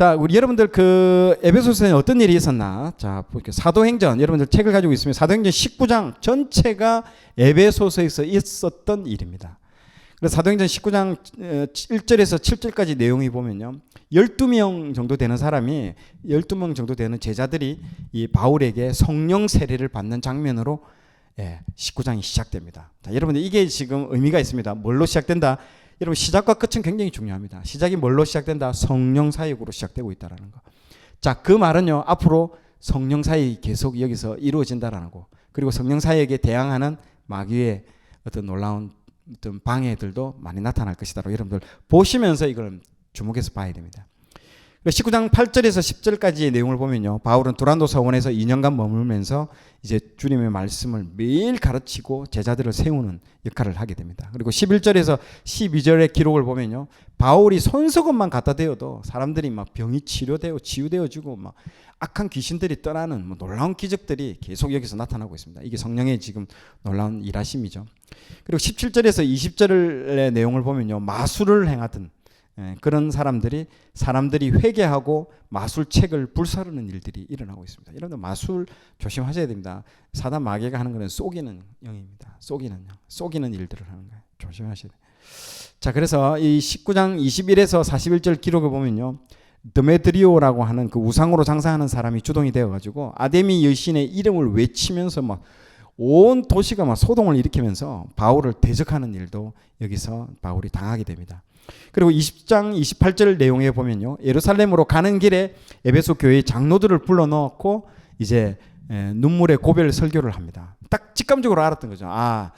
자, 우리 여러분들 그 에베소서에 어떤 일이 있었나? 자, 사도행전 여러분들 책을 가지고 있으면 사도행전 19장 전체가 에베소서에서 있었던 일입니다. 그래서 사도행전 19장 1절에서 7절까지 내용이 보면요. 12명 정도 되는 사람이 12명 정도 되는 제자들이 이 바울에게 성령 세례를 받는 장면으로 19장이 시작됩니다. 자, 여러분들 이게 지금 의미가 있습니다. 뭘로 시작된다? 여러분 시작과 끝은 굉장히 중요합니다. 시작이 뭘로 시작된다? 성령 사역으로 시작되고 있다라는 거. 자, 그 말은요. 앞으로 성령 사역이 계속 여기서 이루어진다라는 거. 그리고 성령 사역에 대항하는 마귀의 어떤 놀라운 어떤 방해들도 많이 나타날 것이다. 여러분들 보시면서 이걸 주목해서 봐야 됩니다. 19장 8절에서 10절까지의 내용을 보면요. 바울은 두란노 서원에서 2년간 머물면서 이제 주님의 말씀을 매일 가르치고 제자들을 세우는 역할을 하게 됩니다. 그리고 11절에서 12절의 기록을 보면요. 바울이 손수건만 갖다 대어도 사람들이 막 병이 치유되어지고 막 악한 귀신들이 떠나는 놀라운 기적들이 계속 여기서 나타나고 있습니다. 이게 성령의 지금 놀라운 일하심이죠. 그리고 17절에서 20절의 내용을 보면요. 마술을 행하던 그런 사람들이 회개하고 마술책을 불사르는 일들이 일어나고 있습니다. 여러분들 마술 조심하셔야 됩니다. 사단 마귀가 하는 것은 속이는 영입니다. 속이는 일들을 하는 거예요. 조심하셔야 돼요. 자, 그래서 이 19장 21에서 41절 기록을 보면요. 드메드리오라고 하는 그 우상으로 장사하는 사람이 주동이 되어가지고 아데미 여신의 이름을 외치면서 막 온 도시가 막 소동을 일으키면서 바울을 대적하는 일도 여기서 바울이 당하게 됩니다. 그리고 20장 28절 내용에 보면요. 예루살렘으로 가는 길에 에베소 교회의 장로들을 불러넣고 이제 눈물의 고별 설교를 합니다. 딱 직감적으로 알았던 거죠. 아,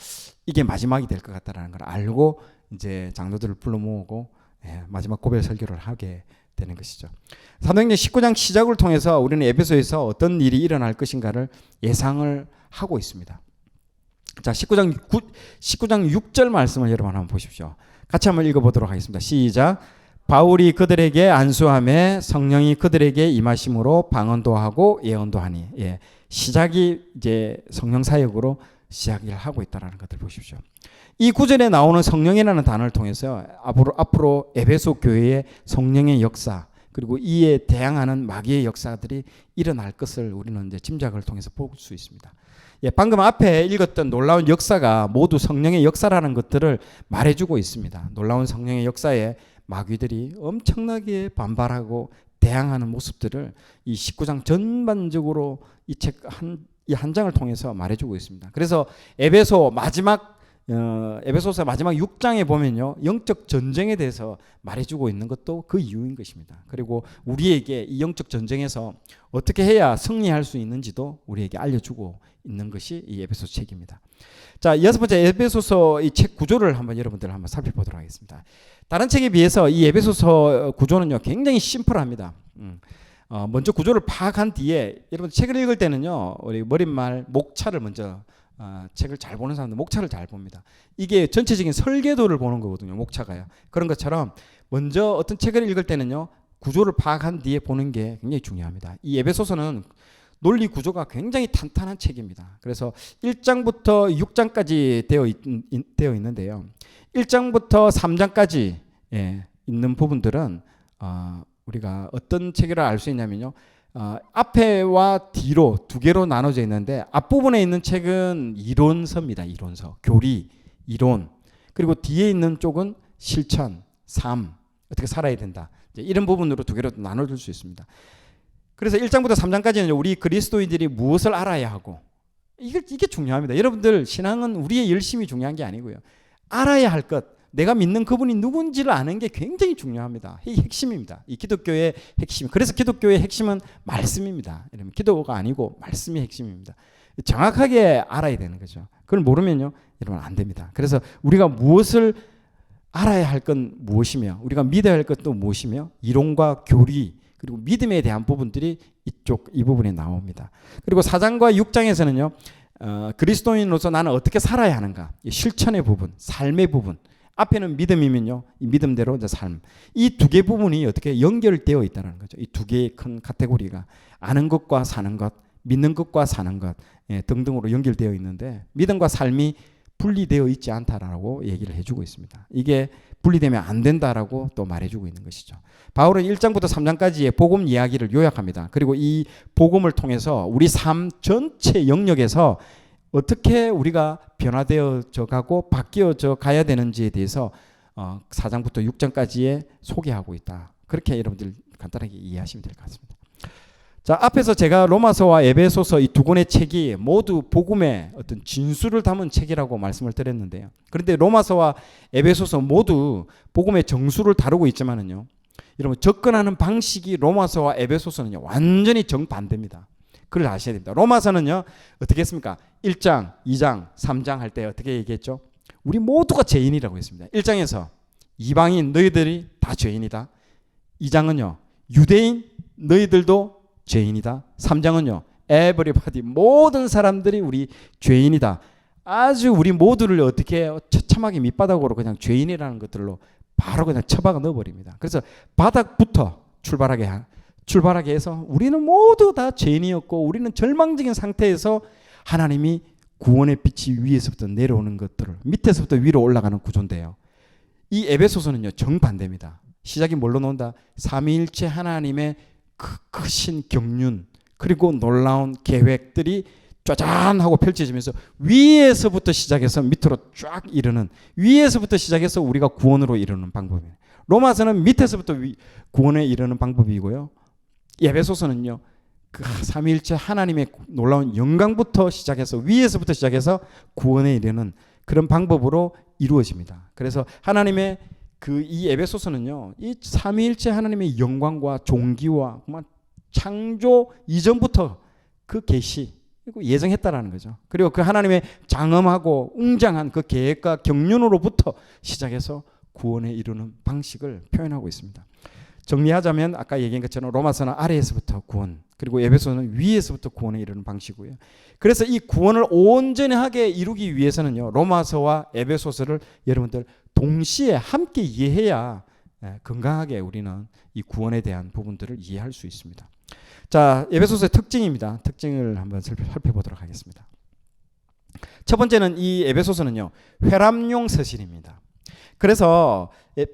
이게 마지막이 될 것 같다라는 걸 알고 이제 장로들을 불러 모으고 마지막 고별 설교를 하게 되는 것이죠. 사도행전 19장 시작을 통해서 우리는 에베소에서 어떤 일이 일어날 것인가를 예상을 하고 있습니다. 자, 19장 6절 말씀을 여러분 한번 보십시오. 같이 한번 읽어보도록 하겠습니다. 시작. 바울이 그들에게 안수하며 성령이 그들에게 임하심으로 방언도 하고 예언도 하니. 시작이 이제 성령 사역으로 시작을 하고 있다는 것들 보십시오. 이 구절에 나오는 성령이라는 단어를 통해서 앞으로 에베소 교회의 성령의 역사 그리고 이에 대항하는 마귀의 역사들이 일어날 것을 우리는 이제 짐작을 통해서 볼 수 있습니다. 방금 앞에 읽었던 놀라운 역사가 모두 성령의 역사라는 것들을 말해주고 있습니다. 놀라운 성령의 역사에 마귀들이 엄청나게 반발하고 대항하는 모습들을 이 19장 전반적으로 이 책 한 장을 통해서 말해주고 있습니다. 그래서 에베소서 마지막 6장에 보면요. 영적 전쟁에 대해서 말해주고 있는 것도 그 이유인 것입니다. 그리고 우리에게 이 영적 전쟁에서 어떻게 해야 승리할 수 있는지도 우리에게 알려주고 있는 것이 이 에베소 책입니다. 자, 6번째 에베소서 이 책 구조를 여러분들 한번 살펴보도록 하겠습니다. 다른 책에 비해서 이 에베소서 구조는요. 굉장히 심플합니다. 먼저 구조를 파악한 뒤에 여러분 책을 읽을 때는요. 우리 머릿말 목차를 먼저 책을 잘 보는 사람들 목차를 잘 봅니다. 이게 전체적인 설계도를 보는 거거든요. 목차가요. 그런 것처럼 먼저 어떤 책을 읽을 때는요. 구조를 파악한 뒤에 보는 게 굉장히 중요합니다. 이 에베소서는 논리 구조가 굉장히 탄탄한 책입니다. 그래서 1장부터 6장까지 되어 있는데요. 1장부터 3장까지 있는 부분들은 우리가 어떤 책이라 알 수 있냐면요. 앞에와 뒤로 두 개로 나눠져 있는데 앞부분에 있는 책은 이론서입니다. 이론서, 교리, 이론. 그리고 뒤에 있는 쪽은 실천, 삶, 어떻게 살아야 된다. 이런 부분으로 두 개로 나눠줄 수 있습니다. 그래서 1장부터 3장까지는 우리 그리스도인들이 무엇을 알아야 하고 이게 중요합니다. 여러분들 신앙은 우리의 열심이 중요한 게 아니고요. 알아야 할 것, 내가 믿는 그분이 누군지를 아는 게 굉장히 중요합니다. 이 핵심입니다. 이 기독교의 핵심. 그래서 기독교의 핵심은 말씀입니다. 여러분, 기도가 아니고 말씀이 핵심입니다. 정확하게 알아야 되는 거죠. 그걸 모르면요, 여러분 안 됩니다. 그래서 우리가 무엇을 알아야 할 건 무엇이며 우리가 믿어야 할 것도 무엇이며 이론과 교리 그리고 믿음에 대한 부분들이 이 부분에 나옵니다. 그리고 4장과 6장에서는요. 그리스도인으로서 나는 어떻게 살아야 하는가 실천의 부분, 삶의 부분 앞에는 믿음이면요. 이 믿음대로 이제 삶. 이 두 개 부분이 어떻게 연결되어 있다는 거죠. 이 두 개의 큰 카테고리가 아는 것과 사는 것, 믿는 것과 사는 것 등등으로 연결되어 있는데 믿음과 삶이 분리되어 있지 않다라고 얘기를 해주고 있습니다. 이게 분리되면 안 된다라고 또 말해주고 있는 것이죠. 바울은 1장부터 3장까지의 복음 이야기를 요약합니다. 그리고 이 복음을 통해서 우리 삶 전체 영역에서 어떻게 우리가 변화되어져 가고 바뀌어져 가야 되는지에 대해서 4장부터 6장까지의 소개하고 있다. 그렇게 여러분들 간단하게 이해하시면 될 것 같습니다. 자, 앞에서 제가 로마서와 에베소서 이 두 권의 책이 모두 복음의 어떤 진수를 담은 책이라고 말씀을 드렸는데요. 그런데 로마서와 에베소서 모두 복음의 정수를 다루고 있지만은요, 여러분 접근하는 방식이 로마서와 에베소서는요 완전히 정반대입니다. 그걸 아셔야 됩니다. 로마서는요 어떻게 했습니까? 1장, 2장, 3장 할 때 어떻게 얘기했죠? 우리 모두가 죄인이라고 했습니다. 1장에서 이방인 너희들이 다 죄인이다. 2장은요 유대인 너희들도 죄인이다. 3장은요 everybody 모든 사람들이 우리 죄인이다. 아주 우리 모두를 어떻게 처참하게 밑바닥으로 그냥 죄인이라는 것들로 바로 그냥 처박아 넣어버립니다. 그래서 바닥부터 출발하게 해서 우리는 모두 다 죄인이었고 우리는 절망적인 상태에서 하나님이 구원의 빛이 위에서부터 내려오는 것들을 밑에서부터 위로 올라가는 구조인데요. 이 에베소서는요 정반대입니다. 시작이 뭘로 나온다? 삼위일체 하나님의 크신 경륜 그리고 놀라운 계획들이 짜잔하고 펼쳐지면서 위에서부터 시작해서 밑으로 쫙 이르는, 위에서부터 시작해서 우리가 구원으로 이르는 방법이에요. 로마서는 밑에서부터 구원에 이르는 방법이고요. 에베소서는요 그 삼위일체 하나님의 놀라운 영광부터 시작해서 위에서부터 시작해서 구원에 이르는 그런 방법으로 이루어집니다. 그래서 하나님의 이 에베소서는요 이 삼위일체 하나님의 영광과 존귀와 창조 이전부터 그 계시 그리고 예정했다라는 거죠. 그리고 그 하나님의 장엄하고 웅장한 그 계획과 경륜으로부터 시작해서 구원에 이르는 방식을 표현하고 있습니다. 정리하자면 아까 얘기한 것처럼 로마서는 아래에서부터 구원, 그리고 에베소는 위에서부터 구원에 이르는 방식이고요. 그래서 이 구원을 온전하게 이루기 위해서는요 로마서와 에베소서를 여러분들 동시에 함께 이해해야 건강하게 우리는 이 구원에 대한 부분들을 이해할 수 있습니다. 자, 에베소서의 특징입니다. 특징을 한번 살펴보도록 하겠습니다. 첫 번째는 이 에베소서는요 회람용 서신입니다. 그래서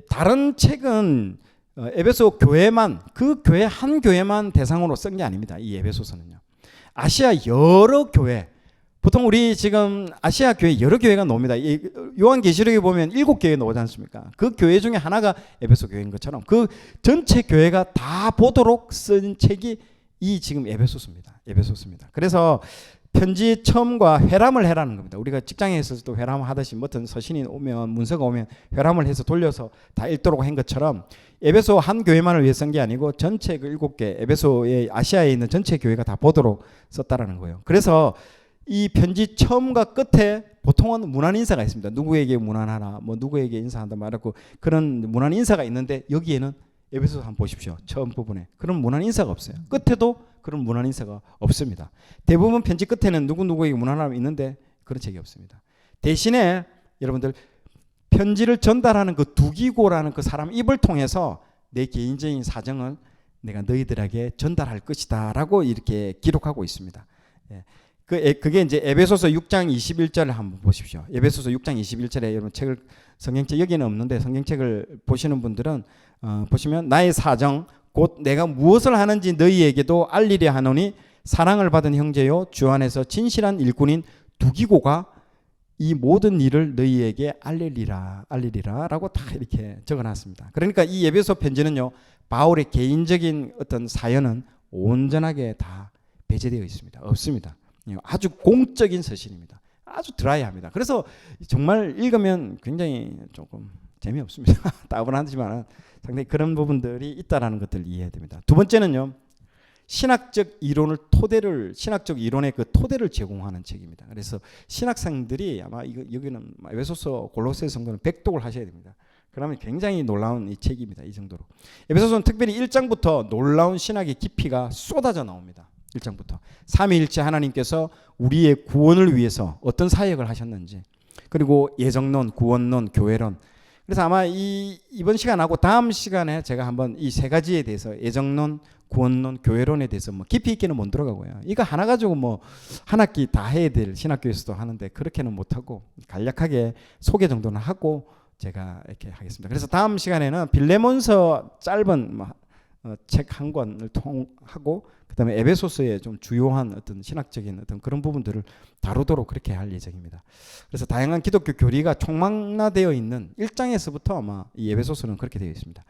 다른 책은 에베소 교회만, 그 교회 한 교회만 대상으로 쓴 게 아닙니다. 이 에베소서는요 아시아 여러 교회, 보통 우리 지금 아시아 교회 여러 교회가 나옵니다. 요한계시록에 보면 7교회 나오지 않습니까? 그 교회 중에 하나가 에베소 교회인 것처럼 그 전체 교회가 다 보도록 쓴 책이 이 지금 에베소서입니다. 그래서 편지 첨과 회람을 해라는 겁니다. 우리가 직장에서도 회람을 하듯이 어떤 서신이 오면, 문서가 오면 회람을 해서 돌려서 다 읽도록 한 것처럼 에베소 한 교회만을 위해 쓴 게 아니고 전체 그 7개 에베소의 아시아에 있는 전체 교회가 다 보도록 썼다라는 거예요. 그래서 이 편지 처음과 끝에 보통은 문안 인사가 있습니다. 누구에게 문안하라, 뭐 누구에게 인사한다 말하고 그런 문안 인사가 있는데 여기에는 에베소서 한번 보십시오. 처음 부분에 그런 문안 인사가 없어요. 끝에도 그런 문안 인사가 없습니다. 대부분 편지 끝에는 누구에게 문안하라 있는데 그런 책이 없습니다. 대신에 여러분들 편지를 전달하는 그 두기고라는 그 사람 입을 통해서 내 개인적인 사정을 내가 너희들에게 전달할 것이다 라고 이렇게 기록하고 있습니다. 그게 이제 에베소서 6장 21절을 한번 보십시오. 에베소서 6장 21절에 여러분 책을 성경책 여기는 없는데 성경책을 보시는 분들은 보시면 나의 사정 곧 내가 무엇을 하는지 너희에게도 알리려 하노니 사랑을 받은 형제요 주 안에서 진실한 일꾼인 두기고가 이 모든 일을 너희에게 알리리라 라고 다 이렇게 적어놨습니다. 그러니까 이 에베소 편지는요 바울의 개인적인 어떤 사연은 온전하게 다 배제되어 있습니다. 없습니다. 아주 공적인 서신입니다. 아주 드라이합니다. 그래서 정말 읽으면 굉장히 조금 재미없습니다. 따분하지만 상당히 그런 부분들이 있다라는 것들을 이해해야 됩니다. 두 번째는요. 신학적 이론의 그 토대를 제공하는 책입니다. 그래서 신학생들이 아마 여기는 에베소서, 골로새 성도는 백독을 하셔야 됩니다. 그러면 굉장히 놀라운 이 책입니다. 이 정도로. 에베소서는 특별히 1장부터 놀라운 신학의 깊이가 쏟아져 나옵니다. 1장부터 삼위일체 하나님께서 우리의 구원을 위해서 어떤 사역을 하셨는지, 그리고 예정론, 구원론, 교회론, 그래서 아마 이번 시간하고 다음 시간에 제가 한번 이 세 가지에 대해서 예정론, 구원론, 교회론에 대해서 뭐 깊이 있게는 못 들어가고요. 이거 하나 가지고 뭐 한 학기 다 해야 될 신학교에서도 하는데 그렇게는 못하고 간략하게 소개 정도는 하고 제가 이렇게 하겠습니다. 그래서 다음 시간에는 빌레몬서 짧은 책 한 권을 통하고 그다음에 에베소서의 좀 주요한 어떤 신학적인 어떤 그런 부분들을 다루도록 그렇게 할 예정입니다. 그래서 다양한 기독교 교리가 총망라되어 있는 1장에서부터 아마 이 에베소서는 그렇게 되어 있습니다.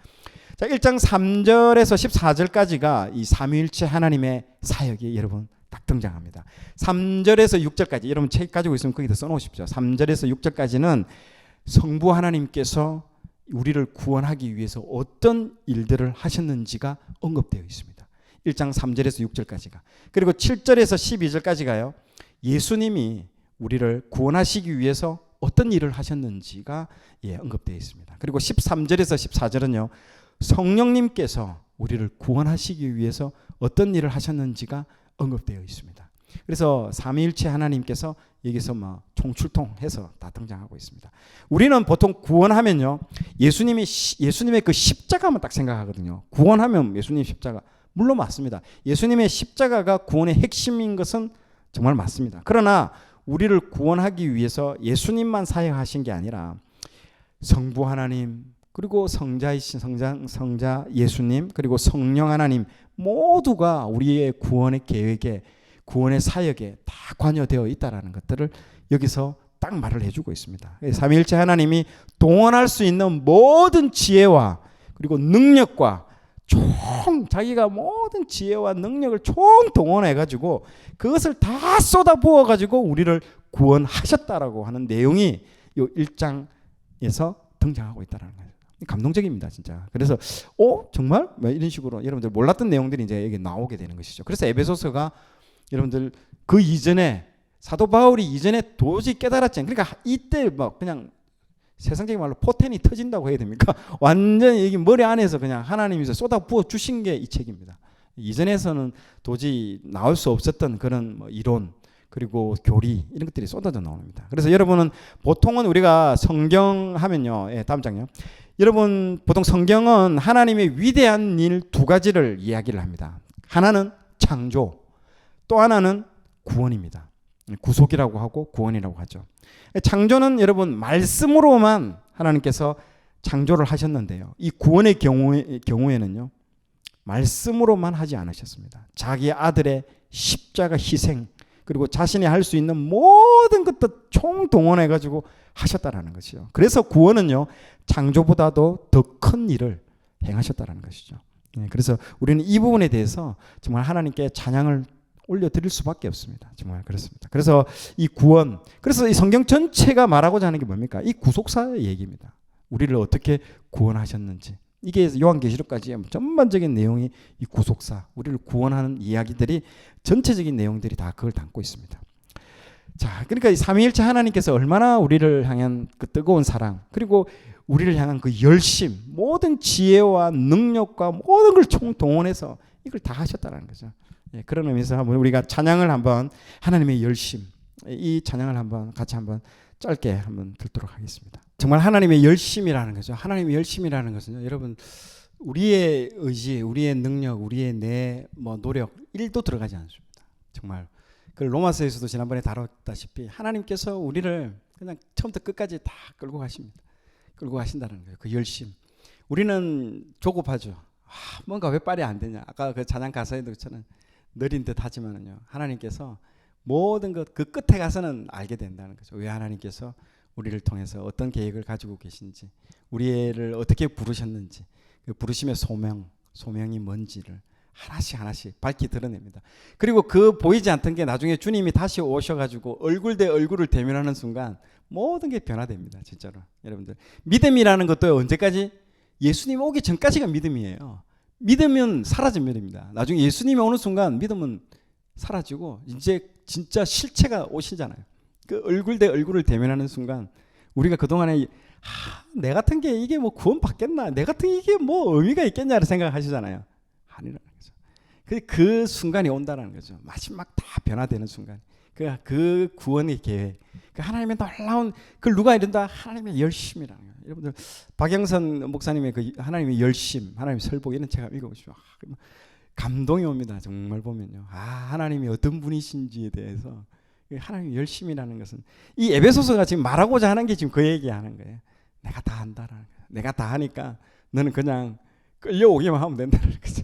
자, 1장 3절에서 14절까지가 이 삼위일체 하나님의 사역이 여러분 딱 등장합니다. 3절에서 6절까지 여러분 책 가지고 있으면 거기다 써놓으십시오. 3절에서 6절까지는 성부 하나님께서 우리를 구원하기 위해서 어떤 일들을 하셨는지가 언급되어 있습니다. 1장 3절에서 6절까지가. 그리고 7절에서 12절까지가요. 예수님이 우리를 구원하시기 위해서 어떤 일을 하셨는지가 언급되어 있습니다. 그리고 13절에서 14절은요. 성령님께서 우리를 구원하시기 위해서 어떤 일을 하셨는지가 언급되어 있습니다. 그래서 삼위일체 하나님께서 여기서 총출동해서 다 등장하고 있습니다. 우리는 보통 구원하면요, 예수님의 그 십자가만 딱 생각하거든요. 구원하면 예수님 십자가 물론 맞습니다. 예수님의 십자가가 구원의 핵심인 것은 정말 맞습니다. 그러나 우리를 구원하기 위해서 예수님만 사역하신 게 아니라 성부 하나님 그리고 성자이신 성자 예수님 그리고 성령 하나님 모두가 우리의 구원의 계획에 구원의 사역에 다 관여되어 있다라는 것들을 여기서 딱 말을 해주고 있습니다. 삼위일체 하나님이 동원할 수 있는 모든 지혜와 그리고 능력과 자기가 모든 지혜와 능력을 동원해가지고 그것을 다 쏟아부어가지고 우리를 구원하셨다라고 하는 내용이 이 1장에서 등장하고 있다는 거예요. 감동적입니다, 진짜. 그래서 정말? 이런 식으로 여러분들 몰랐던 내용들이 이제 여기 나오게 되는 것이죠. 그래서 에베소서가 여러분들 그 이전에 사도 바울이 이전에 도저히 깨달았지 않아요. 그러니까 이때 그냥 세상적인 말로 포텐이 터진다고 해야 됩니까? 완전히 여기 머리 안에서 그냥 하나님께서 쏟아 부어 주신 게 이 책입니다. 이전에서는 도저히 나올 수 없었던 그런 이론 그리고 교리 이런 것들이 쏟아져 나옵니다. 그래서 여러분은 보통은 우리가 성경 하면요, 다음 장요. 여러분 보통 성경은 하나님의 위대한 일 두 가지를 이야기를 합니다. 하나는 창조, 또 하나는 구원입니다. 구속이라고 하고 구원이라고 하죠. 창조는 여러분 말씀으로만 하나님께서 창조를 하셨는데요. 이 구원의 경우에는요. 말씀으로만 하지 않으셨습니다. 자기 아들의 십자가 희생 그리고 자신이 할 수 있는 모든 것들 총동원해 가지고 하셨다라는 것이죠. 그래서 구원은요. 창조보다도 더 큰 일을 행하셨다라는 것이죠. 그래서 우리는 이 부분에 대해서 정말 하나님께 찬양을 올려드릴 수밖에 없습니다. 정말 그렇습니다. 그래서 이 구원, 그래서 이 성경 전체가 말하고자 하는 게 뭡니까? 이 구속사의 얘기입니다. 우리를 어떻게 구원하셨는지. 이게 요한계시록까지 전반적인 내용이 이 구속사, 우리를 구원하는 이야기들이 전체적인 내용들이 다 그걸 담고 있습니다. 자, 그러니까 이 삼위일체 하나님께서 얼마나 우리를 향한 그 뜨거운 사랑, 그리고 우리를 향한 그 열심, 모든 지혜와 능력과 모든 걸 총동원해서 이걸 다 하셨다는 거죠. 그런 의미에서 한번 우리가 찬양을 한번 하나님의 열심, 이 찬양을 한번 같이 한번 짧게 한번 듣도록 하겠습니다. 정말 하나님의 열심이라는 거죠. 하나님의 열심이라는 것은요, 여러분 우리의 의지, 우리의 능력, 우리의 내 노력 1도 들어가지 않습니다. 정말 그 로마서에서도 지난번에 다뤘다시피 하나님께서 우리를 그냥 처음부터 끝까지 다 끌고 가십니다. 끌고 가신다는 거예요. 그 열심. 우리는 조급하죠. 뭔가 왜 빨리 안 되냐. 아까 그 찬양 가사에도 그처럼 느린 듯 하지만은요. 하나님께서 모든 것 그 끝에 가서는 알게 된다는 거죠. 왜 하나님께서 우리를 통해서 어떤 계획을 가지고 계신지, 우리를 어떻게 부르셨는지, 그 부르심의 소명이 뭔지를 하나씩 밝히 드러냅니다. 그리고 그 보이지 않던 게 나중에 주님이 다시 오셔가지고 얼굴 대 얼굴을 대면하는 순간 모든 게 변화됩니다. 진짜로. 여러분들 믿음이라는 것도 언제까지? 예수님 오기 전까지가 믿음이에요. 믿으면 사라진 믿음입니다. 나중에 예수님이 오는 순간 믿음은 사라지고 이제 진짜 실체가 오시잖아요. 그 얼굴 대 얼굴을 대면하는 순간 우리가 그동안에 내 같은 게 이게 뭐 구원 받겠나? 내 같은 게 이게 뭐 의미가 있겠냐를 생각하시잖아요. 아니라는 거죠. 그 순간이 온다는 거죠. 마지막 다 변화되는 순간. 그 구원의 계획, 그 하나님의 놀라운, 그걸 누가 이룬다? 하나님의 열심이라는 거예요. 여러분들 박영선 목사님의 그 하나님의 열심, 하나님의 설복 이런 책 읽어보시면 감동이 옵니다. 정말 보면요. 하나님이 어떤 분이신지에 대해서 하나님의 열심이라는 것은 이 에베소서가 지금 말하고자 하는 게 지금 그 얘기하는 거예요. 내가 다 한다라는 거예요. 내가 다 하니까 너는 그냥 끌려오기만 하면 된다는 거죠.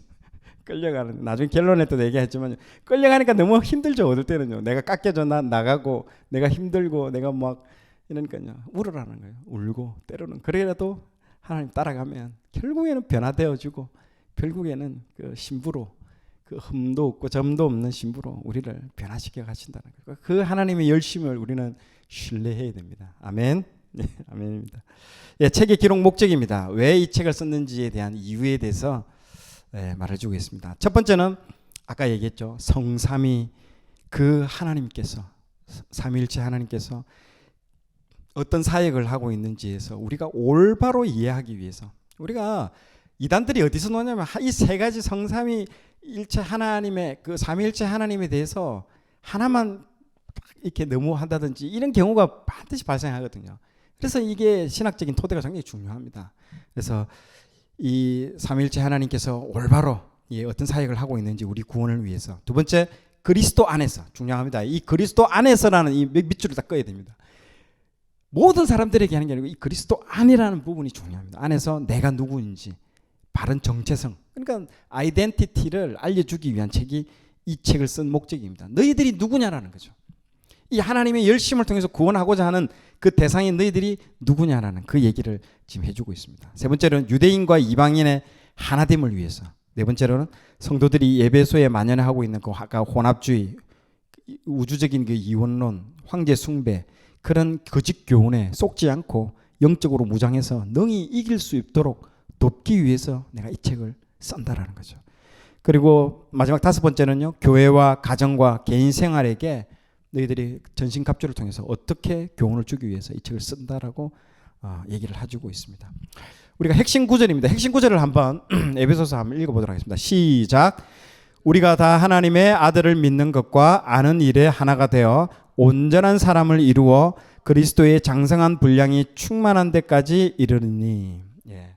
끌려가는, 나중에 결론에 또 얘기했지만 끌려가니까 너무 힘들죠. 어떨 때는요. 내가 깎여져 나가고 내가 힘들고 내가 막 이러니까요. 울으라는 거예요. 울고 때로는 그래도 하나님 따라가면 결국에는 변화되어지고 결국에는 그 신부로, 그 흠도 없고 점도 없는 신부로 우리를 변화시켜 가신다는 거예요. 그 하나님의 열심을 우리는 신뢰해야 됩니다. 아멘. 네, 아멘입니다. 예, 책의 기록 목적입니다. 왜 이 책을 썼는지에 대한 이유에 대해서 말해주고 있습니다. 첫 번째는 아까 얘기했죠. 성삼위 그 하나님께서, 삼위일체 하나님께서 어떤 사역을 하고 있는지에서 우리가 올바로 이해하기 위해서, 우리가 이단들이 어디서 노냐면 이 세 가지 성삼위일체 하나님의 그 삼위일체 하나님에 대해서 하나만 이렇게 너무 한다든지 이런 경우가 반드시 발생하거든요. 그래서 이게 신학적인 토대가 굉장히 중요합니다. 그래서 이 삼위일체 하나님께서 올바로 어떤 사역을 하고 있는지 우리 구원을 위해서. 두 번째, 그리스도 안에서 중요합니다. 이 그리스도 안에서라는 이 밑줄을 다 꺼야 됩니다. 모든 사람들에게 하는 게 아니고 이 그리스도 안이라는 부분이 중요합니다. 안에서 내가 누구인지 바른 정체성, 그러니까 아이덴티티를 알려주기 위한 책이 이 책을 쓴 목적입니다. 너희들이 누구냐라는 거죠. 이 하나님의 열심을 통해서 구원하고자 하는 그 대상이 너희들이 누구냐라는 그 얘기를 지금 해주고 있습니다. 세 번째로는 유대인과 이방인의 하나됨을 위해서. 네 번째로는 성도들이 에베소에 만연하고 있는 그 혼합주의, 우주적인 그 이원론, 황제 숭배, 그런 거짓 교훈에 속지 않고 영적으로 무장해서 능히 이길 수 있도록 돕기 위해서 내가 이 책을 쓴다라는 거죠. 그리고 마지막 다섯 번째는요, 교회와 가정과 개인 생활에게 너희들이 전신갑주를 통해서 어떻게 교훈을 주기 위해서 이 책을 쓴다라고 얘기를 해주고 있습니다. 우리가 핵심 구절입니다. 핵심 구절을 한번 에베소서 한번 읽어보도록 하겠습니다. 시작. 우리가 다 하나님의 아들을 믿는 것과 아는 일에 하나가 되어 온전한 사람을 이루어 그리스도의 장성한 분량이 충만한 데까지 이르니. 예.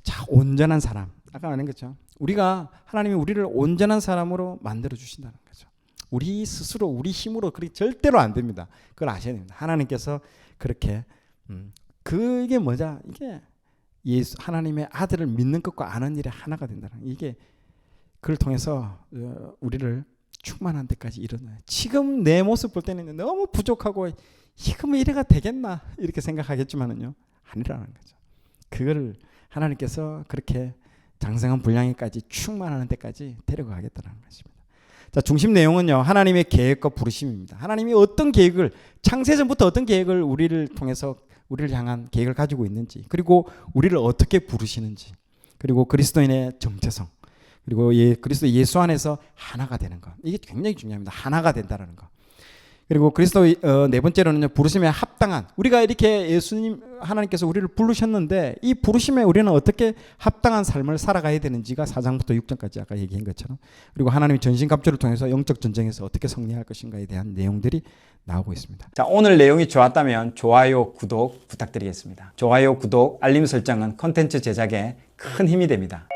자, 온전한 사람. 아까 말한 거죠. 우리가 하나님이 우리를 온전한 사람으로 만들어 주신다는 거죠. 우리 스스로 우리 힘으로 그렇게 절대로 안 됩니다. 그걸 아셔야 됩니다. 하나님께서 그렇게 그게 뭐냐? 이게 예수 하나님의 아들을 믿는 것과 아는 일에 하나가 된다는 이게 그걸 통해서 우리를 충만한 데까지 이르나요. 지금 내 모습 볼 때는 너무 부족하고 이거 뭐 이래가 되겠나 이렇게 생각하겠지만은요 아니라는 거죠. 그걸 하나님께서 그렇게 장성한 분량에까지 충만하는 데까지 데려가겠다는 것입니다. 자, 중심 내용은요 하나님의 계획과 부르심입니다. 하나님이 어떤 계획을 창세전부터 어떤 계획을 우리를 통해서 우리를 향한 계획을 가지고 있는지, 그리고 우리를 어떻게 부르시는지, 그리고 그리스도인의 정체성, 그리고 그리스도 예수 안에서 하나가 되는 것, 이게 굉장히 중요합니다. 하나가 된다는 것. 그리고 그리스도 네 번째로는요 부르심에 합당한, 우리가 이렇게 예수님 하나님께서 우리를 부르셨는데 이 부르심에 우리는 어떻게 합당한 삶을 살아가야 되는지가 4장부터 6장까지 아까 얘기한 것처럼, 그리고 하나님의 전신갑주를 통해서 영적 전쟁에서 어떻게 승리할 것인가에 대한 내용들이 나오고 있습니다. 자, 오늘 내용이 좋았다면 좋아요, 구독 부탁드리겠습니다. 좋아요, 구독, 알림 설정은 콘텐츠 제작에 큰 힘이 됩니다.